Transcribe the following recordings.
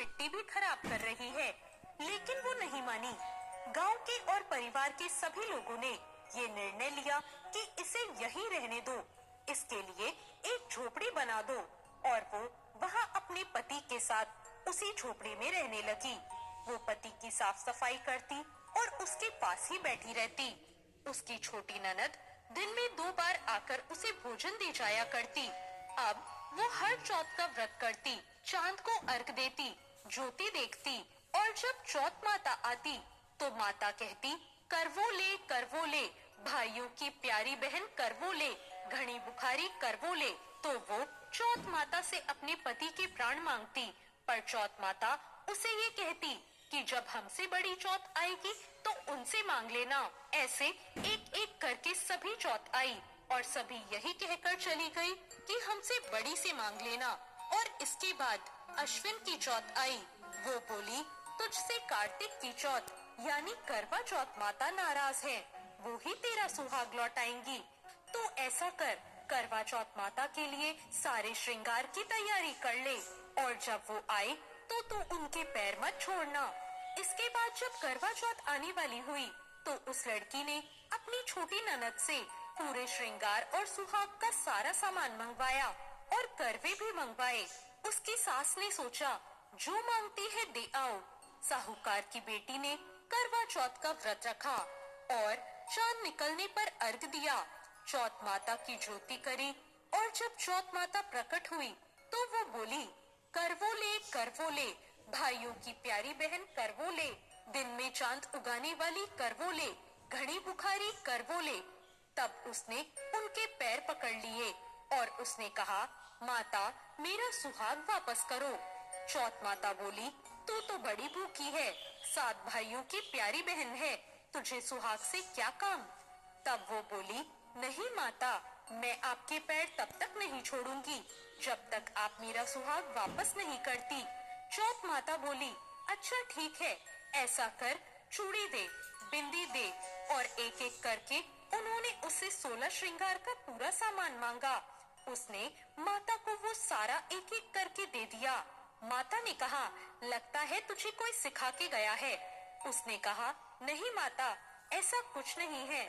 मिट्टी भी खराब कर रही है, लेकिन वो नहीं मानी। गांव के और परिवार के सभी लोगों ने ये निर्णय लिया कि इसे यहीं रहने दो। इसके लिए एक झोपड़ी बना दो और वो वहाँ अपने पति के साथ उसी झोपड़ी में रहने लगी। वो पति की साफ सफाई करती और उसके पास ही बैठी रहती। उसकी छोटी ननद दिन में 2 बार आकर उसे भोजन दे जाया करती। अब वो हर चौथ का व्रत करती, चांद को अर्घ देती, ज्योति देखती और जब चौथ माता आती तो माता कहती, करवो ले, भाइयों की प्यारी बहन करवो ले, घनी बुखारी करवो ले। तो वो चौथ माता से अपने पति के प्राण मांगती, पर चौथ माता उसे ये कहती कि जब हमसे बड़ी चौथ आएगी तो उनसे मांग लेना। ऐसे एक एक करके सभी चौथ आई और सभी यही कहकर चली गई कि हमसे बड़ी से मांग लेना। और इसके बाद अश्विन की चौथ आई। वो बोली, तुझसे कार्तिक की चौथ यानी करवा चौथ माता नाराज है, वो ही तेरा सुहाग लौटाएंगी। तो ऐसा कर, करवा चौथ माता के लिए सारे श्रृंगार की तैयारी कर ले और जब वो आए तो तू उनके पैर मत छोड़ना। इसके बाद जब करवा चौथ आने वाली हुई तो उस लड़की ने अपनी छोटी ननद से पूरे श्रृंगार और सुहाग का सारा सामान मंगवाया और करवे भी मंगवाए। उसकी सास ने सोचा, जो मांगती है दे आओ। साहूकार की बेटी ने करवा चौथ का व्रत रखा और चांद निकलने पर अर्घ दिया, चौथ माता की ज्योति करी और जब चौथ माता प्रकट हुई तो वो बोली, करवो ले, भाइयों की प्यारी बहन करवो ले, दिन में चांद उगाने वाली करवो ले, घड़ी बुखारी करवो ले। तब उसने उनके पैर पकड़ लिए और उसने कहा, माता मेरा सुहाग वापस करो। चौथ माता बोली, तू तो बड़ी भूखी है, 7 भाइयों की प्यारी बहन है, तुझे सुहाग से क्या काम। तब वो बोली, नहीं माता, मैं आपके पैर तब तक नहीं छोड़ूंगी जब तक आप मेरा सुहाग वापस नहीं करती। चौथ माता बोली, अच्छा ठीक है, ऐसा कर, चूड़ी दे, बिंदी दे। और एक एक करके उन्होंने उससे 16 श्रृंगार का पूरा सामान मांगा। उसने माता को वो सारा एक एक करके दे दिया। माता ने कहा, लगता है तुझे कोई सिखा के गया है। उसने कहा, नहीं माता, ऐसा कुछ नहीं है।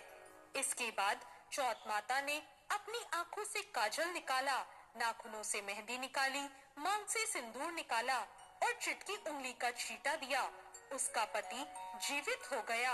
इसके बाद चौथ माता ने अपनी आंखों से काजल निकाला, नाखूनों से मेहंदी निकाली, मांग से सिंदूर निकाला और चुटकी उंगली का छींटा दिया। उसका पति जीवित हो गया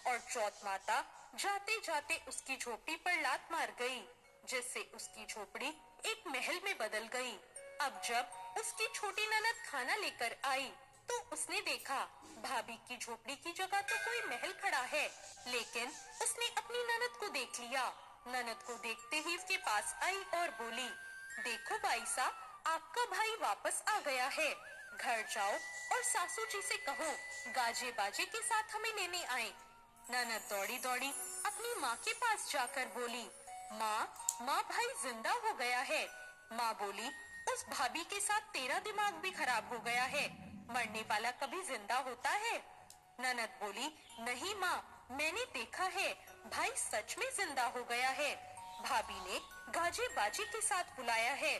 और चौथ माता जाते जाते उसकी झोपड़ी पर लात मार गई, जिससे उसकी झोपड़ी एक महल में बदल गई। अब जब उसकी छोटी ननद खाना लेकर आई तो उसने देखा भाभी की झोपड़ी की जगह तो कोई महल खड़ा है, लेकिन उसने अपनी ननद को देख लिया। ननद को देखते ही उसके पास आई और बोली, देखो भाई साहब, आपका भाई वापस आ गया है, घर जाओ और सासू जी से कहो गाजे बाजे के साथ हमें लेने आए। ननद दौड़ी दौड़ी अपनी माँ के पास जाकर बोली, माँ भाई जिंदा हो गया है। माँ बोली, उस भाभी के साथ तेरा दिमाग भी खराब हो गया है, मरने वाला कभी जिंदा होता है। ननद बोली, नहीं माँ, मैंने देखा है, भाई सच में जिंदा हो गया है। भाभी ने गाजे बाजे के साथ बुलाया है।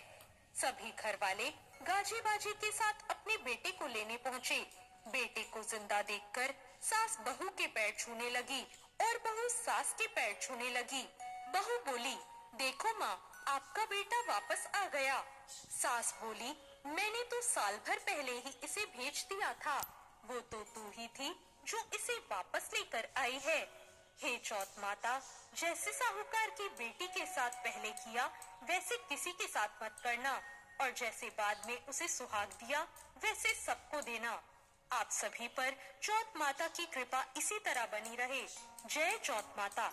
सभी घर वाले गाजे बाजे के साथ अपने बेटे को लेने पहुँचे। बेटे को जिंदा देखकर सास बहू के पैर छूने लगी और बहू सास के पैर छूने लगी। बहू बोली, देखो माँ, आपका बेटा वापस आ गया। सास बोली, मैंने तो साल भर पहले ही इसे भेज दिया था, वो तो तू ही थी जो इसे वापस लेकर आई है। हे चौथ माता, जैसे साहूकार की बेटी के साथ पहले किया वैसे किसी के साथ मत करना और जैसे बाद में उसे सुहाग दिया वैसे सबको देना। आप सभी पर चौथ माता की कृपा इसी तरह बनी रहे। जय चौथ माता।